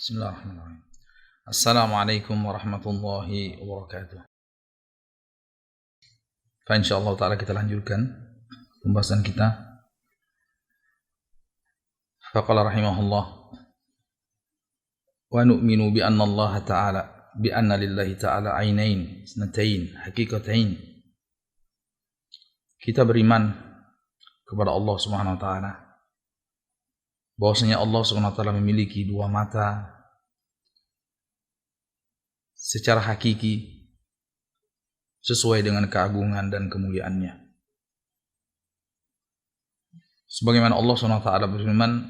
Bismillahirrahmanirrahim. Assalamualaikum warahmatullahi wabarakatuh. Insyaallah ta'ala kita lanjutkan pembahasan kita. Faqala rahimahullah wa nu'minu bi anna Allah ta'ala bi anna lillahi ta'ala ainain isnatain haqiqatain. Kita beriman kepada Allah Subhanahu wa taala bahwasanya Allah Subhanahu wa taala memiliki dua mata secara hakiki sesuai dengan keagungan dan kemuliaannya. Sebagaimana Allah Subhanahu wa taala berfirman,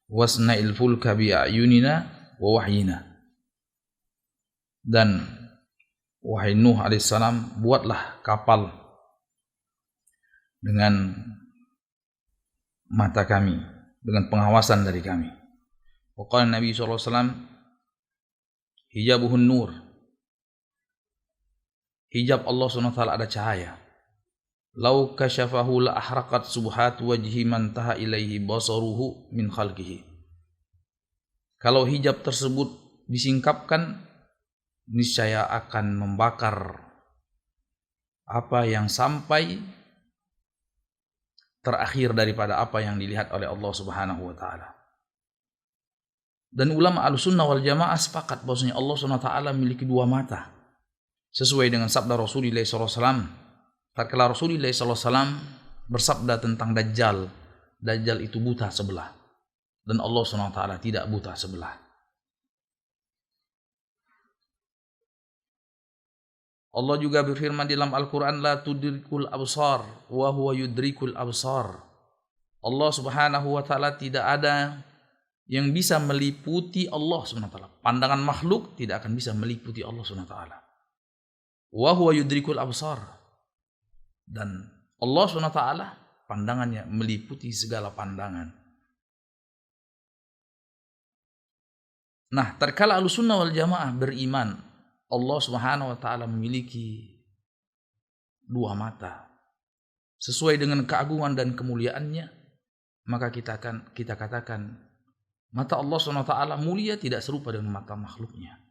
"Wasna'il fulka bi a'yunina wa wahyina." Dan wahai Nuh alaihissalam, buatlah kapal dengan mata kami, dengan pengawasan dari kami. Wa qala Nabi sallallahu alaihi wasallam, hijabuhun nur. Hijab Allah Subhanahu wa taala ada cahaya. Lau kasyafahu la ahraqat subhat wajhi man taha ilaihi basaruhu min khalqihi. Kalau hijab tersebut disingkapkan, niscaya akan membakar apa yang sampai terakhir daripada apa yang dilihat oleh Allah Subhanahu wa taala. Dan ulama Ahlussunnah wal Jamaah sepakat bahwasanya Allah Subhanahu wa taala memiliki dua mata. Sesuai dengan sabda Rasulullah sallallahu alaihi wasallam. Tatkala Rasulullah sallallahu alaihi wasallam bersabda tentang Dajjal, Dajjal itu buta sebelah dan Allah Subhanahu wa taala tidak buta sebelah. Allah juga berfirman di dalam Al-Quran, la tudrikul absar wa huwa yudrikul absar. Allah Subhanahu wa taala tidak ada yang bisa meliputi Allah Subhanahu wa taala. Pandangan makhluk tidak akan bisa meliputi Allah Subhanahu wa taala. Wa huwa yudrikul absar. Dan Allah Subhanahu wa taala pandangannya meliputi segala pandangan. Nah, tatkala Ahlussunnah wal Jamaah beriman Allah Subhanahu wa taala memiliki dua mata sesuai dengan keagungan dan kemuliaannya, maka kita katakan mata Allah Subhanahu wa taala mulia tidak serupa dengan mata makhluknya.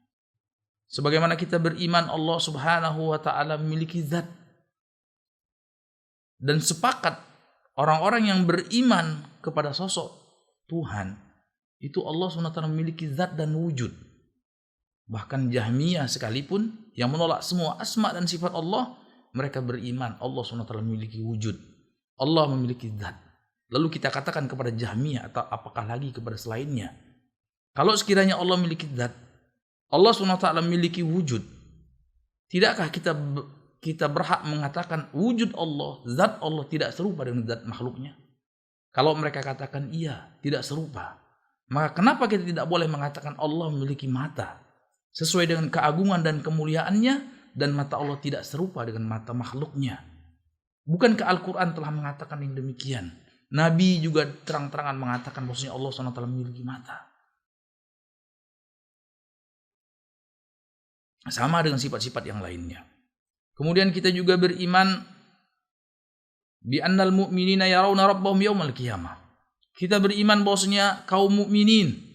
Sebagaimana kita beriman Allah Subhanahu wa taala memiliki zat. Dan sepakat orang-orang yang beriman kepada sosok Tuhan itu Allah Subhanahu wa taala memiliki zat dan wujud. Bahkan Jahmiyah sekalipun yang menolak semua asma dan sifat Allah, mereka beriman Allah SWT memiliki wujud, Allah memiliki zat. Lalu kita katakan kepada Jahmiyah atau apakah lagi kepada selainnya, kalau sekiranya Allah memiliki zat, Allah SWT memiliki wujud, tidakkah kita berhak mengatakan wujud Allah, zat Allah tidak serupa dengan zat makhluknya? Kalau mereka katakan iya, tidak serupa, maka kenapa kita tidak boleh mengatakan Allah memiliki mata sesuai dengan keagungan dan kemuliaannya, dan mata Allah tidak serupa dengan mata makhluknya? Bukankah Al-Quran telah mengatakan yang demikian? Nabi juga terang-terangan mengatakan bahwasanya Allah SWT memiliki mata. Sama dengan sifat-sifat yang lainnya. Kemudian kita juga beriman bi annal mu'minina yarawna rabbahum yaumal qiyamah. Kita beriman bahwasanya kaum mukminin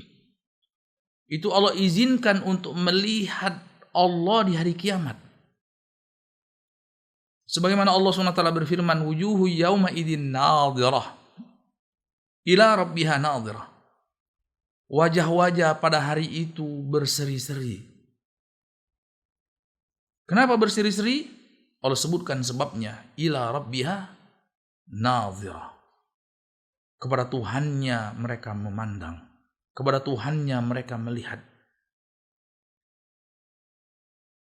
itu Allah izinkan untuk melihat Allah di hari kiamat. Sebagaimana Allah SWT berfirman, wujuhu yawma idin nadhirah ila rabbiha nadhirah. Wajah-wajah pada hari itu berseri-seri. Kenapa berseri-seri? Allah sebutkan sebabnya, ila rabbiha nadhirah. Kepada Tuhannya mereka memandang. Kepada Tuhannya mereka melihat.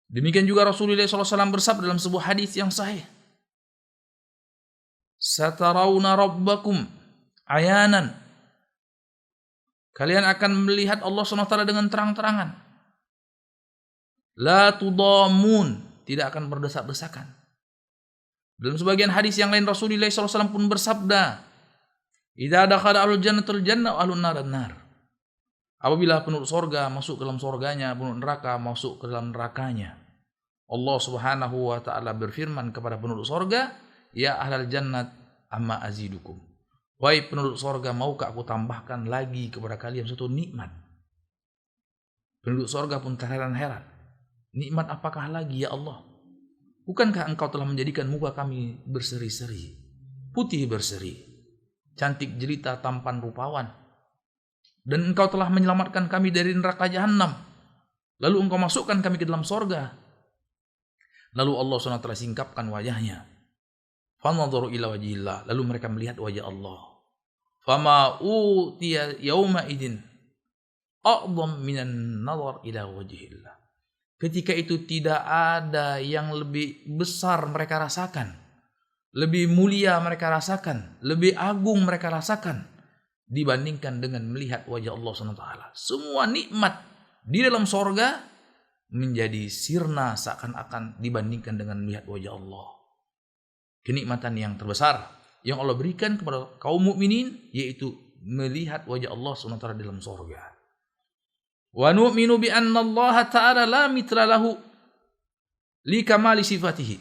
Demikian juga Rasulullah SAW bersabda dalam sebuah hadis yang sahih, satarawna rabbakum ayanan. Kalian akan melihat Allah SWT dengan terang-terangan. La tudamun, tidak akan berdesak-desakan. Dalam sebagian hadis yang lain Rasulullah SAW pun bersabda, idza dakhala ahlul jannatul jannah wa ahlun nar nar. Apabila penduduk sorga masuk ke dalam sorganya, penduduk neraka masuk ke dalam nerakanya. Allah Subhanahu wa taala berfirman kepada penduduk sorga, ya ahlal jannat amma azidukum. Wahai penduduk sorga, maukah aku tambahkan lagi kepada kalian suatu nikmat? Penduduk sorga pun terheran-heran. Nikmat apakah lagi ya Allah? Bukankah engkau telah menjadikan muka kami berseri-seri, putih berseri, cantik jelita tampan rupawan, dan engkau telah menyelamatkan kami dari neraka jahanam, lalu engkau masukkan kami ke dalam sorga. Lalu Allah SWT singkapkan wajahnya. Fanadharu ila wajhillah, lalu mereka melihat wajah Allah. Fama utiya yauma idin a'dham minan nadhar ila wajhillah. Ketika itu tidak ada yang lebih besar mereka rasakan, lebih mulia mereka rasakan, lebih agung mereka rasakan dibandingkan dengan melihat wajah Allah SWT. Semua nikmat di dalam sorga menjadi sirna seakan-akan dibandingkan dengan melihat wajah Allah. Kenikmatan yang terbesar yang Allah berikan kepada kaum mukminin yaitu melihat wajah Allah SWT di dalam sorga. Wa nu'minu bi anna Allah ta'ala la mitra lahu li kamali sifatihi.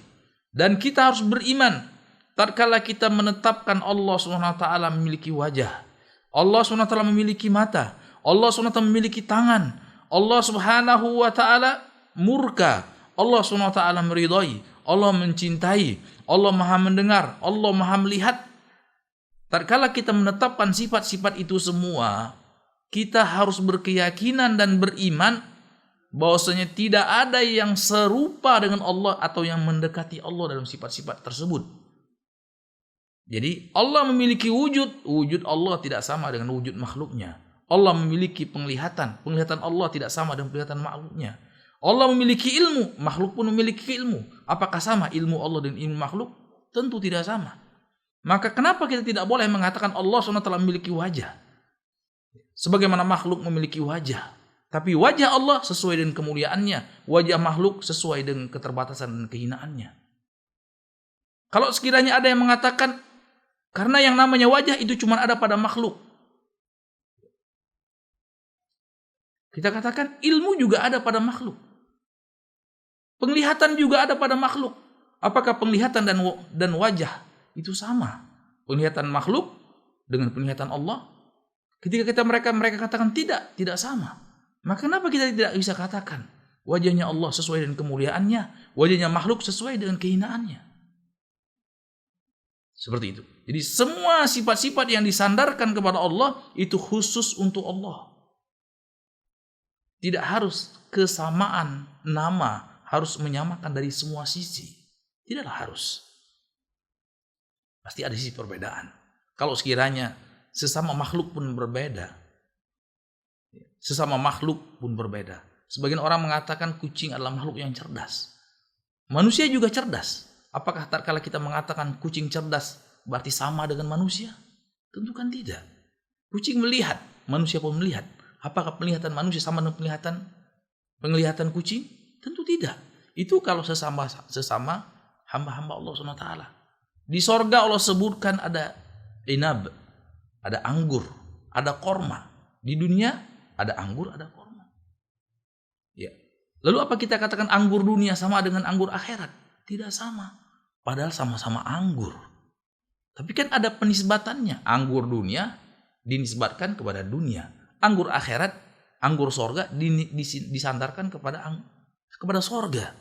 Dan kita harus beriman tatkala kita menetapkan Allah SWT memiliki wajah, Allah SWT memiliki mata, Allah SWT memiliki tangan, Allah Subhanahu wa taala murka, Allah SWT meridai, Allah mencintai, Allah Maha mendengar, Allah Maha melihat. Tatkala kita menetapkan sifat-sifat itu semua, kita harus berkeyakinan dan beriman bahwasanya tidak ada yang serupa dengan Allah atau yang mendekati Allah dalam sifat-sifat tersebut. Jadi Allah memiliki wujud, wujud Allah tidak sama dengan wujud makhluknya. Allah memiliki penglihatan, penglihatan Allah tidak sama dengan penglihatan makhluknya. Allah memiliki ilmu, makhluk pun memiliki ilmu. Apakah sama ilmu Allah dan ilmu makhluk? Tentu tidak sama. Maka kenapa kita tidak boleh mengatakan Allah SWT memiliki wajah? Sebagaimana makhluk memiliki wajah, tapi wajah Allah sesuai dengan kemuliaannya, wajah makhluk sesuai dengan keterbatasan dan kehinaannya. Kalau sekiranya ada yang mengatakan karena yang namanya wajah itu cuma ada pada makhluk, kita katakan ilmu juga ada pada makhluk, penglihatan juga ada pada makhluk. Apakah penglihatan dan wajah itu sama? Penglihatan makhluk dengan penglihatan Allah? Ketika mereka katakan tidak sama. Maka kenapa kita tidak bisa katakan wajahnya Allah sesuai dengan kemuliaannya, wajahnya makhluk sesuai dengan kehinaannya? Seperti itu. Jadi semua sifat-sifat yang disandarkan kepada Allah itu khusus untuk Allah. Tidak harus kesamaan nama, harus menyamakan dari semua sisi. Tidaklah harus. Pasti ada sisi perbedaan. Kalau sekiranya sesama makhluk pun berbeda. Sesama makhluk pun berbeda. Sebagian orang mengatakan kucing adalah makhluk yang cerdas. Manusia juga cerdas. Apakah tatkala kita mengatakan kucing cerdas berarti sama dengan manusia? Tentu kan tidak. Kucing melihat, manusia pun melihat. Apakah penglihatan manusia sama dengan penglihatan kucing? Tentu tidak. Itu kalau sesama hamba-hamba Allah SWT. Di sorga Allah sebutkan ada inab, ada anggur, ada korma. Di dunia ada anggur, ada korma. Ya. Lalu apa kita katakan anggur dunia sama dengan anggur akhirat? Tidak sama. Padahal sama-sama anggur. Tapi kan ada penisbatannya. Anggur dunia dinisbatkan kepada dunia. Anggur akhirat, anggur sorga disandarkan kepada sorga.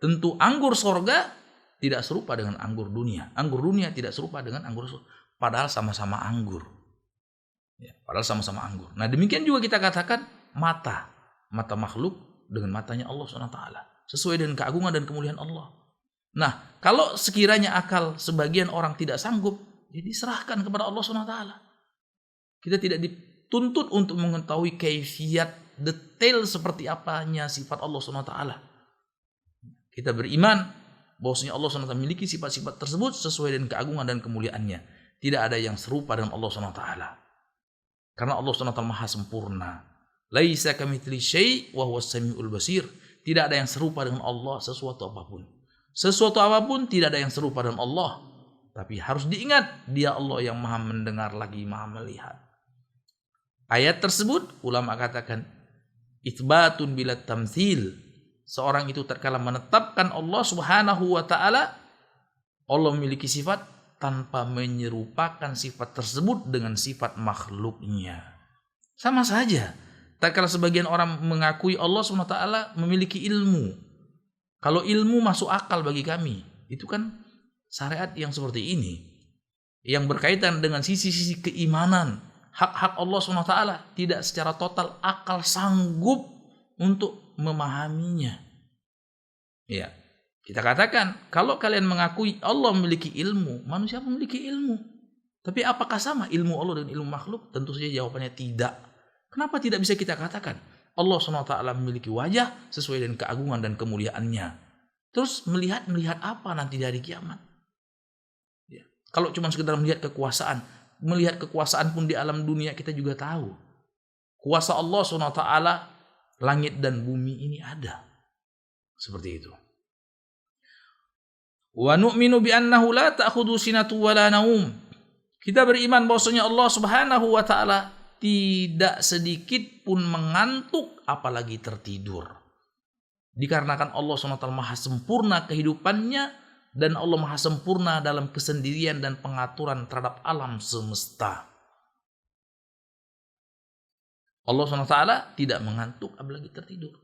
Tentu anggur sorga tidak serupa dengan anggur dunia. Anggur dunia tidak serupa dengan anggur sorga. Padahal sama-sama anggur. Ya, padahal sama-sama anggur. Nah demikian juga kita katakan mata makhluk dengan matanya Allah SWT. Sesuai dengan keagungan dan kemuliaan Allah. Nah kalau sekiranya akal sebagian orang tidak sanggup, ya diserahkan kepada Allah SWT. Kita tidak dituntut untuk mengetahui kaifiat detail seperti apanya sifat Allah SWT. Kita beriman bahwasanya Allah SWT memiliki sifat-sifat tersebut sesuai dengan keagungan dan kemuliaannya. Tidak ada yang serupa dengan Allah SWT. Karena Allah SWT maha sempurna. Laisa kamitslihi syai' wa huwas samiul basir. Tidak ada yang serupa dengan Allah sesuatu apapun. Sesuatu apapun tidak ada yang serupa dengan Allah. Tapi harus diingat, Dia Allah yang maha mendengar lagi maha melihat. Ayat tersebut ulama katakan itsbatun bila tamtsil. Seorang itu tatkala menetapkan Allah Subhanahu wa taala, Allah memiliki sifat tanpa menyerupakan sifat tersebut dengan sifat makhluknya. Sama saja. Tatkala sebagian orang mengakui Allah SWT memiliki ilmu. Kalau ilmu masuk akal bagi kami, itu kan syariat yang seperti ini. Yang berkaitan dengan sisi-sisi keimanan, hak-hak Allah SWT tidak secara total akal sanggup untuk memahaminya. Ya, kita katakan kalau kalian mengakui Allah memiliki ilmu, manusia memiliki ilmu. Tapi apakah sama ilmu Allah dengan ilmu makhluk? Tentu saja jawabannya tidak. Kenapa tidak bisa kita katakan Allah SWT memiliki wajah sesuai dengan keagungan dan kemuliaannya? Terus melihat apa nanti di hari kiamat? Ya. Kalau cuma sekedar melihat kekuasaan pun di alam dunia kita juga tahu. Kuasa Allah SWT, langit dan bumi ini ada. Seperti itu. Wa nu'minu bi annahu la ta'khudhu sinatu wa la naum. Kita beriman bahwasanya Allah Subhanahu wa taala tidak sedikit pun mengantuk apalagi tertidur. Dikarenakan Allah SWT maha sempurna kehidupannya dan Allah maha sempurna dalam kesendirian dan pengaturan terhadap alam semesta. Allah SWT tidak mengantuk apalagi tertidur.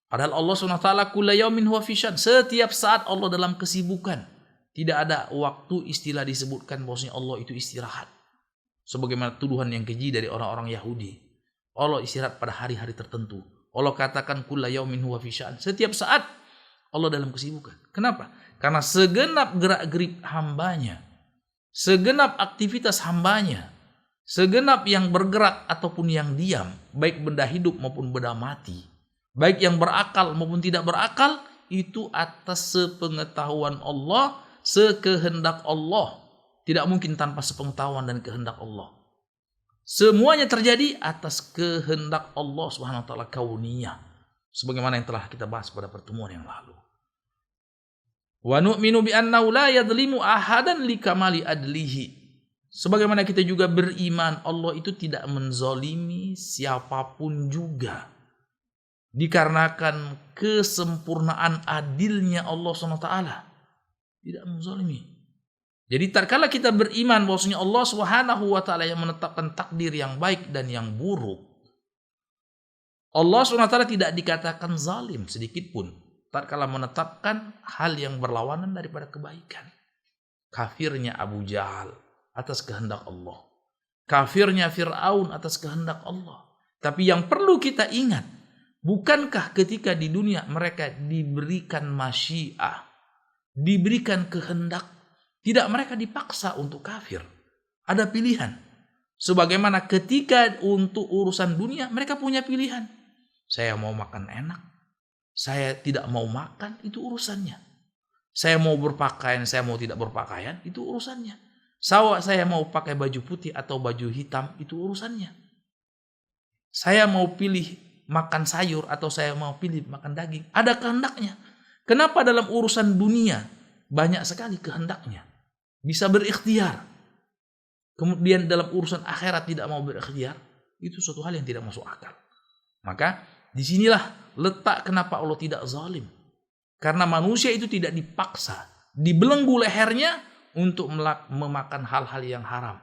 Padahal Allah SWT kulla yaumin huwa fi syan. Setiap saat Allah dalam kesibukan. Tidak ada waktu istilah disebutkan bahwasanya Allah itu istirahat. Sebagaimana tuduhan yang keji dari orang-orang Yahudi. Allah istirahat pada hari-hari tertentu. Allah katakan kulla yaumin huwa fi syan. Setiap saat Allah dalam kesibukan. Kenapa? Karena segenap gerak-gerik hambanya, segenap aktivitas hambanya, segenap yang bergerak ataupun yang diam, baik benda hidup maupun benda mati, baik yang berakal maupun tidak berakal, itu atas sepengetahuan Allah, sekehendak Allah. Tidak mungkin tanpa sepengetahuan dan kehendak Allah. Semuanya terjadi atas kehendak Allah Subhanahu wa taala kauniyah. Sebagaimana yang telah kita bahas pada pertemuan yang lalu. Wa nu'minu bi annahu la yadhlimu ahadan likamali adlihi. Sebagaimana kita juga beriman Allah itu tidak menzalimi siapapun juga. Dikarenakan kesempurnaan adilnya Allah SWT. Tidak menzalimi. Jadi tatkala kita beriman bahwasanya Allah Subhanahu wa taala yang menetapkan takdir yang baik dan yang buruk, Allah SWT tidak dikatakan zalim sedikit pun tatkala menetapkan hal yang berlawanan daripada kebaikan. Kafirnya Abu Jahal atas kehendak Allah. Kafirnya Fir'aun atas kehendak Allah. Tapi yang perlu kita ingat, bukankah ketika di dunia mereka diberikan masyiah, diberikan kehendak, tidak mereka dipaksa untuk kafir. Ada pilihan. Sebagaimana ketika untuk urusan dunia mereka punya pilihan. Saya mau makan enak. Saya tidak mau makan, itu urusannya. Saya mau berpakaian, saya mau tidak berpakaian, itu urusannya. Saya mau pakai baju putih atau baju hitam, itu urusannya. Saya mau pilih makan sayur atau saya mau pilih makan daging. Ada kehendaknya. Kenapa dalam urusan dunia banyak sekali kehendaknya? Bisa berikhtiar. Kemudian dalam urusan akhirat tidak mau berikhtiar. Itu suatu hal yang tidak masuk akal. Maka disinilah letak kenapa Allah tidak zalim. Karena manusia itu tidak dipaksa. Dibelenggu lehernya untuk memakan hal-hal yang haram.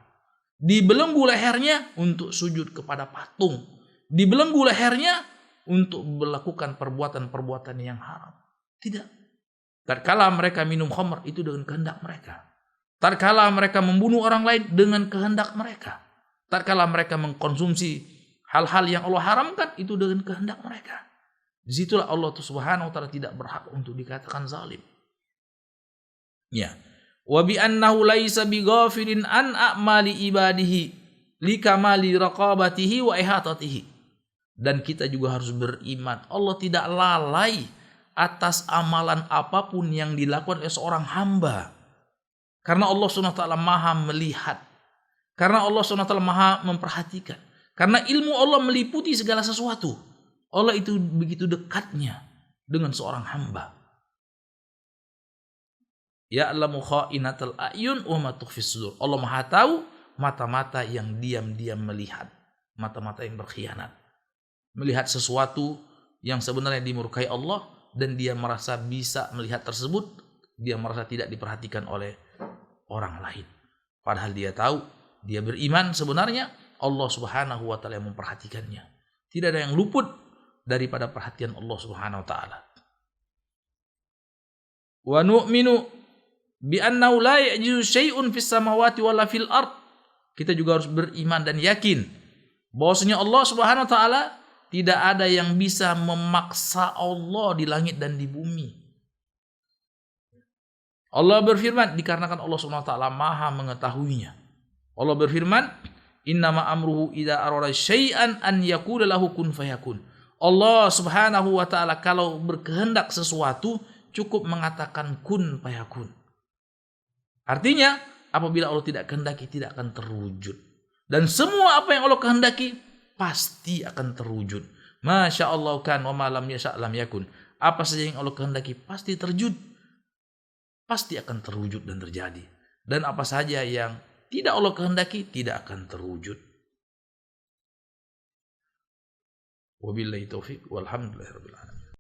Dibelenggu lehernya untuk sujud kepada patung. Dibelenggu lehernya untuk melakukan perbuatan-perbuatan yang haram. Tidak. Tatkala mereka minum khamr itu dengan kehendak mereka. Tatkala mereka membunuh orang lain dengan kehendak mereka. Tatkala mereka mengkonsumsi hal-hal yang Allah haramkan itu dengan kehendak mereka. Disitulah Allah Subhanahu wa taala tidak berhak untuk dikatakan zalim. Ya. Wa bi annahu laisa bighafilin an a'mali ibadihi likamali raqabatihi wa ihatatihi. Dan kita juga harus beriman Allah tidak lalai atas amalan apapun yang dilakukan oleh seorang hamba. Karena Allah SWT maha melihat. Karena Allah SWT maha memperhatikan. Karena ilmu Allah meliputi segala sesuatu. Allah itu begitu dekatnya dengan seorang hamba. Ya'lamu kha'inatal a'yun wa ma tukhfis sudur. Allah maha tahu mata-mata yang diam-diam melihat. Mata-mata yang berkhianat. Melihat sesuatu yang sebenarnya dimurkai Allah. Dan dia merasa bisa melihat tersebut. Dia merasa tidak diperhatikan oleh orang lain. Padahal dia tahu, dia beriman sebenarnya Allah Subhanahu wa taala yang memperhatikannya. Tidak ada yang luput daripada perhatian Allah Subhanahu wa taala. Wa nu'minu bi annahu la ya'jizu syai'un fis samawati wala fil ard. Kita juga harus beriman dan yakin bahwasanya Allah Subhanahu wa taala tidak ada yang bisa memaksa Allah di langit dan di bumi. Allah berfirman, dikarenakan Allah Subhanahu wa taala Maha mengetahuinya. Allah berfirman, innama amruhu idza arada syai'an an yaqula lahu kun fayakun. Allah Subhanahu wa taala kalau berkehendak sesuatu cukup mengatakan kun fayakun. Artinya, apabila Allah tidak kehendaki tidak akan terwujud. Dan semua apa yang Allah kehendaki pasti akan terwujud. Masya Allah kan wa ma lam yasha' lam yakun. Apa saja yang Allah kehendaki pasti terwujud. Pasti akan terwujud dan terjadi. Dan apa saja yang tidak Allah kehendaki tidak akan terwujud. Wabillahi taufik walhamdulillahirabbil alamin.